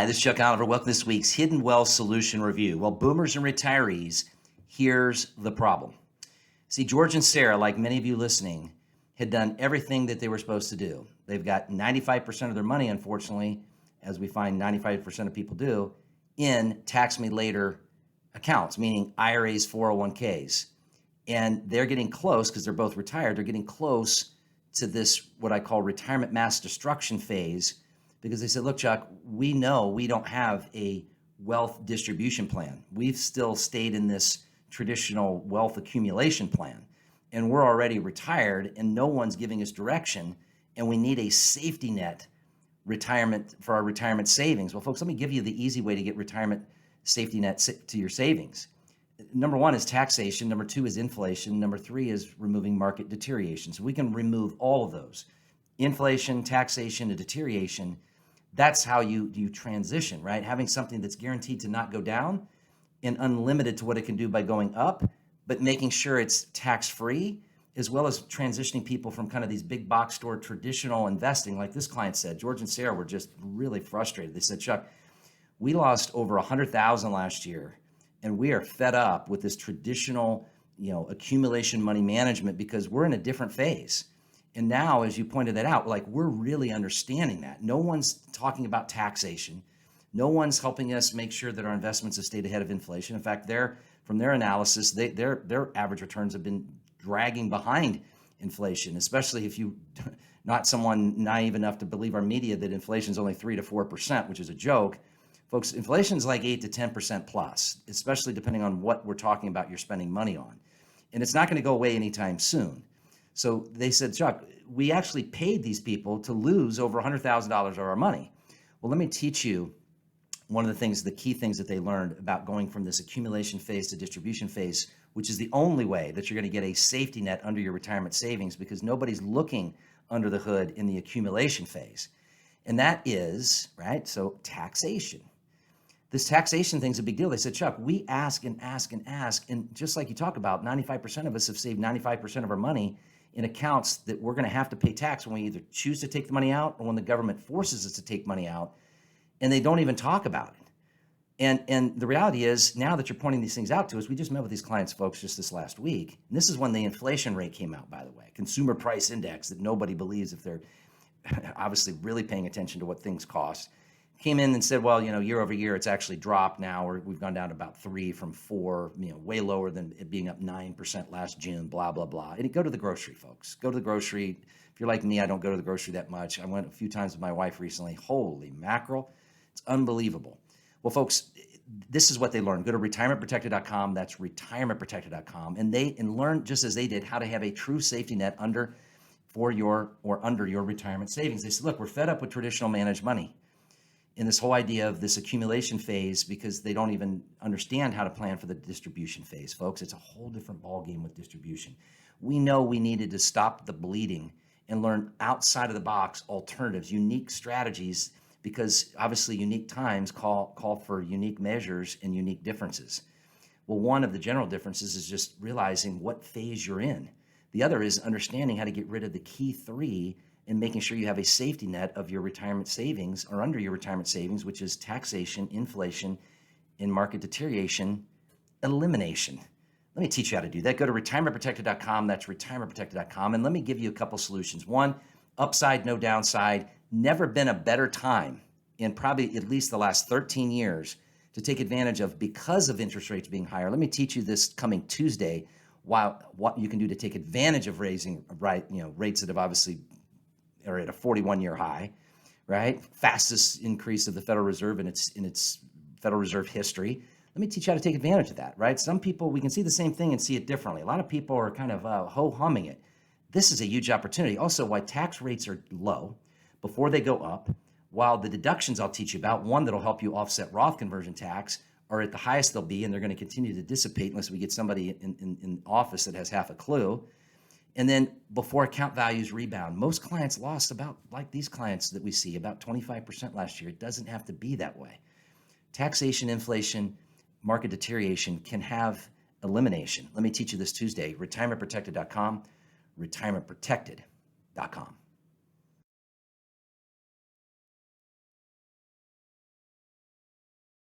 Hi, this is Chuck Oliver. Welcome to this week's Hidden Wealth Solution Review. Well, boomers and retirees, here's the problem. See, George and Sarah, like many of you listening, had done everything that they were supposed to do. They've got 95% of their money, unfortunately, as we find 95% of people do, in tax me later accounts, meaning IRAs, 401ks. And they're getting close, because they're both retired, they're getting close to this, what I call retirement mass destruction phase, because they said, look, Chuck, we know we don't have a wealth distribution plan. We've still stayed in this traditional wealth accumulation plan, and we're already retired and no one's giving us direction, and we need a safety net retirement for our retirement savings. Well, folks, let me give you the easy way to get retirement safety net to your savings. Number one is taxation. Number two is inflation. Number three is removing market deterioration. So we can remove all of those. Inflation, taxation, and deterioration. That's how you transition, right? Having something that's guaranteed to not go down and unlimited to what it can do by going up, but making sure it's tax-free, as well as transitioning people from kind of these big box store traditional investing. Like this client said, George and Sarah were just really frustrated. They said, Chuck, we lost over 100,000 last year, and we are fed up with this traditional, accumulation money management because we're in a different phase. And now, as you pointed that out, we're really understanding that. No one's talking about taxation. No one's helping us make sure that our investments have stayed ahead of inflation. In fact, from their analysis, their average returns have been dragging behind inflation, especially if you not someone naive enough to believe our media that inflation is only 3 to 4%, which is a joke. Folks, inflation is like 8 to 10% plus, especially depending on what we're talking about you're spending money on. And it's not going to go away anytime soon. So they said, Chuck, we actually paid these people to lose over $100,000 of our money. Well, let me teach you one of the key things that they learned about going from this accumulation phase to distribution phase, which is the only way that you're going to get a safety net under your retirement savings, because nobody's looking under the hood in the accumulation phase. And that is, right, so taxation. This taxation thing's a big deal. They said, Chuck, we ask and ask and ask, and just like you talk about, 95% of us have saved 95% of our money in accounts that we're going to have to pay tax when we either choose to take the money out or when the government forces us to take money out, and they don't even talk about it. And the reality is, now that you're pointing these things out to us, we just met with these clients, folks, just this last week. And this is when the inflation rate came out, by the way, consumer price index that nobody believes if they're obviously really paying attention to what things cost. Came in and said, well, year over year, it's actually dropped now, or we've gone down to about 3 from 4, way lower than it being up 9% last June, blah, blah, blah. And go to the grocery, folks. Go to the grocery. If you're like me, I don't go to the grocery that much. I went a few times with my wife recently. Holy mackerel. It's unbelievable. Well, folks, this is what they learned. Go to retirementprotected.com. That's retirementprotected.com. And learn, just as they did, how to have a true safety net under your retirement savings. They said, look, we're fed up with traditional managed money in this whole idea of this accumulation phase, because they don't even understand how to plan for the distribution phase, folks. It's a whole different ballgame with distribution. We know we needed to stop the bleeding and learn outside of the box alternatives, unique strategies, because obviously unique times call for unique measures and unique differences. Well, one of the general differences is just realizing what phase you're in. The other is understanding how to get rid of the key three and making sure you have a safety net of your retirement savings, or under your retirement savings, which is taxation, inflation, and market deterioration elimination. Let me teach you how to do that. Go to retirementprotected.com. That's retirementprotected.com. And let me give you a couple solutions. One, upside, no downside. Never been a better time in probably at least the last 13 years to take advantage of, because of interest rates being higher. Let me teach you this coming Tuesday, what you can do to take advantage of raising rates that have obviously are at a 41-year high, right? Fastest increase of the Federal Reserve in its Federal Reserve history. Let me teach you how to take advantage of that, right? Some people, we can see the same thing and see it differently. A lot of people are kind of ho-humming it. This is a huge opportunity. Also, why tax rates are low before they go up, while the deductions I'll teach you about, one that'll help you offset Roth conversion tax, are at the highest they'll be, and they're going to continue to dissipate unless we get somebody in office that has half a clue. And then before account values rebound, most clients lost about, like these clients that we see, about 25% last year. It doesn't have to be that way. Taxation, inflation, market deterioration can have elimination. Let me teach you this Tuesday. Retirementprotected.com, retirementprotected.com.